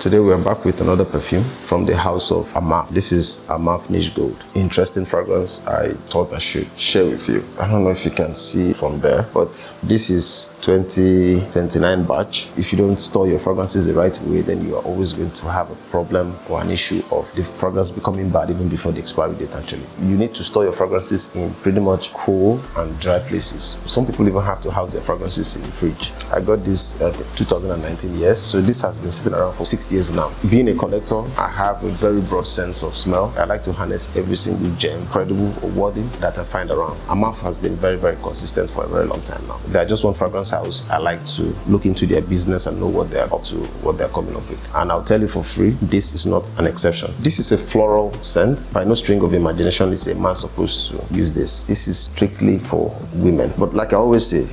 Today we are back with another perfume from the house of Armaf. This is Armaf Gold. Interesting fragrance I thought I should share with you. I don't know if you can see from there, but this is 2029 batch. If you don't store your fragrances the right way, then you are always going to have a problem or an issue of the fragrance becoming bad even before the expiry date actually. You need to store your fragrances in pretty much cool and dry places. Some people even have to house their fragrances in the fridge. I got this at 2019 years, so this has been sitting around for 6 years now. Being a collector, I have a very broad sense of smell. I like to harness every single gem, credible or worthy, that I find around. Armaf has been very, very consistent for a very long time now. They're just one fragrance house. I like to look into their business and know what they're up to, what they're coming up with. And I'll tell you for free, this is not an exception. This is a floral scent. By no string of imagination is a man supposed to use this. This is strictly for women. But like I always say,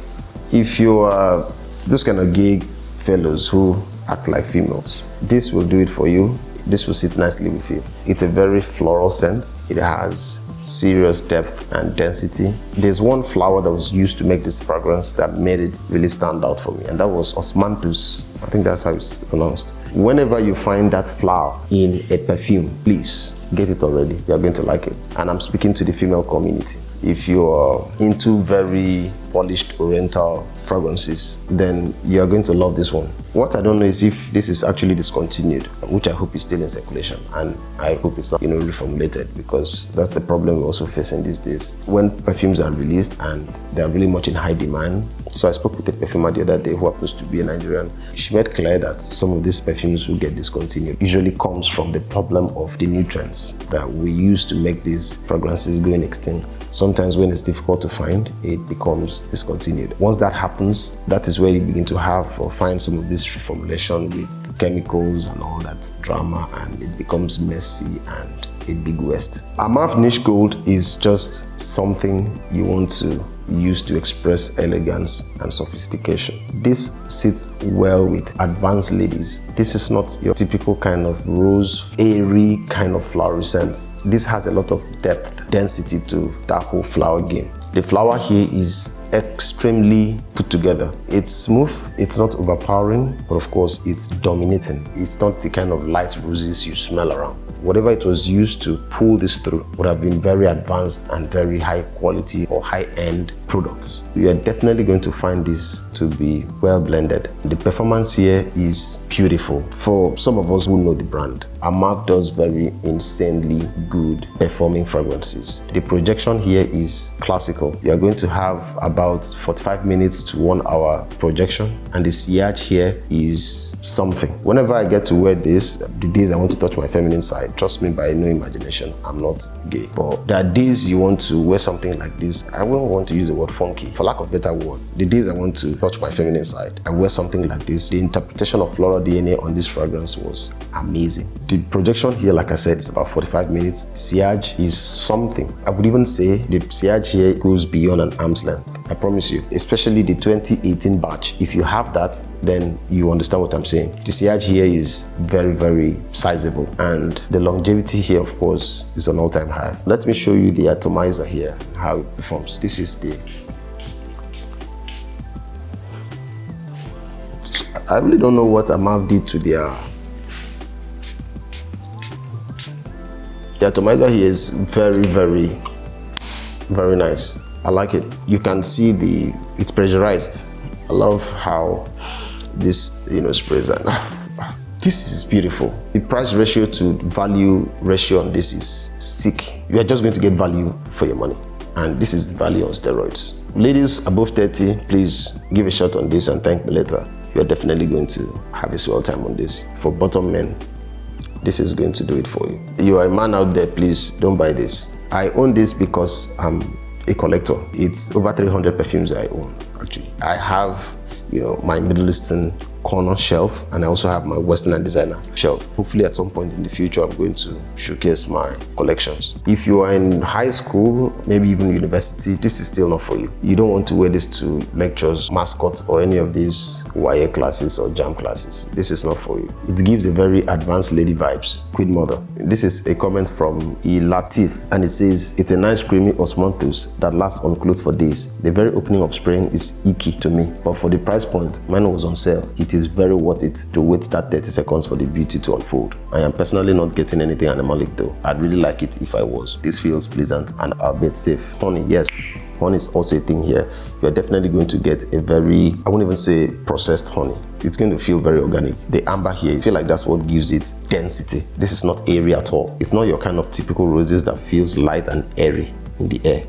if you are those kind of gay fellows who act like females, this will do it for you. This will sit nicely with you. It's a very floral scent. It has serious depth and density. There's one flower that was used to make this fragrance that made it really stand out for me, and that was osmanthus. I think that's how it's pronounced. Whenever you find that flower in a perfume, please get it already. You're going to like it. And I'm speaking to the female community. If you're into very polished oriental fragrances, then you're going to love this one. What I don't know is if this is actually discontinued, which I hope is still in circulation, and I hope it's not, reformulated, because that's the problem we're also facing these days. When perfumes are released and they're really much in high demand. So I spoke with a perfumer the other day who happens to be a Nigerian. She made clear that some of these perfumes will get discontinued. Usually comes from the problem of the nutrients that we use to make these fragrances going extinct. Sometimes when it's difficult to find, it becomes discontinued. Once that happens, that is where you begin to have or find some of this reformulation with chemicals and all that drama, and it becomes messy and a big waste. Armaf Gold is just something you want to use to express elegance and sophistication. This sits well with advanced ladies. This is not your typical kind of rose, airy kind of flowery scent. This has a lot of depth, density to that whole flower game. The flower here is extremely put together. It's smooth, it's not overpowering, but of course it's dominating. It's not the kind of light roses you smell around. Whatever it was used to pull this through would have been very advanced and very high quality or high-end products. You are definitely going to find this to be well blended. The performance here is beautiful. For some of us who know the brand, Armaf does very insanely good performing fragrances. The projection here is classical. You are going to have about 45 minutes to 1 hour projection, and the sillage here is something. Whenever I get to wear this, the days I want to touch my feminine side, trust me, by no imagination, I'm not gay. But there are days you want to wear something like this. I wouldn't want to use the word funky, for lack of better word. The days I want to touch my feminine side, I wear something like this. The interpretation of floral DNA on this fragrance was amazing. The projection here, like I said, is about 45 minutes. The sillage is something. I would even say the sillage here goes beyond an arm's length. I promise you, especially the 2018 batch. If you have that, then you understand what I'm saying. The sillage here is very, very sizable, and the longevity here, of course, is an all-time high. Let me show you the atomizer here, how it performs. This is the... I really don't know what Armaf did to their... The atomizer here is very, very, very nice. I like it. You can see it's pressurized. I love how this, sprays. This is beautiful. The price ratio to value ratio on this is sick. You are just going to get value for your money. And this is value on steroids. Ladies above 30, please give a shot on this and thank me later. You are definitely going to have a swell time on this. For bottom men, this is going to do it for you. You are a man out there, please don't buy this. I own this because I'm a collector. It's over 300 perfumes I own, actually. I have, my Middle Eastern corner shelf, and I also have my Western and designer shelf. Hopefully at some point in the future, I'm going to showcase my collections. If you are in high school, maybe even university, this is still not for you. You don't want to wear this to lectures, mascots, or any of these YA classes or jam classes. This is not for you. It gives a very advanced lady vibes. Queen mother. This is a comment from E. Latif, and it says, it's a nice creamy osmanthus that lasts on clothes for days. The very opening of spraying is icky to me, but for the price point, mine was on sale. It it is very worth it to wait that 30 seconds for the beauty to unfold. I am personally not getting anything animalic though. I'd really like it if I was. This feels pleasant and albeit safe. Honey, yes. Honey is also a thing here. You're definitely going to get a very, I won't even say processed honey. It's going to feel very organic. The amber here, I feel like that's what gives it density. This is not airy at all. It's not your kind of typical roses that feels light and airy in the air.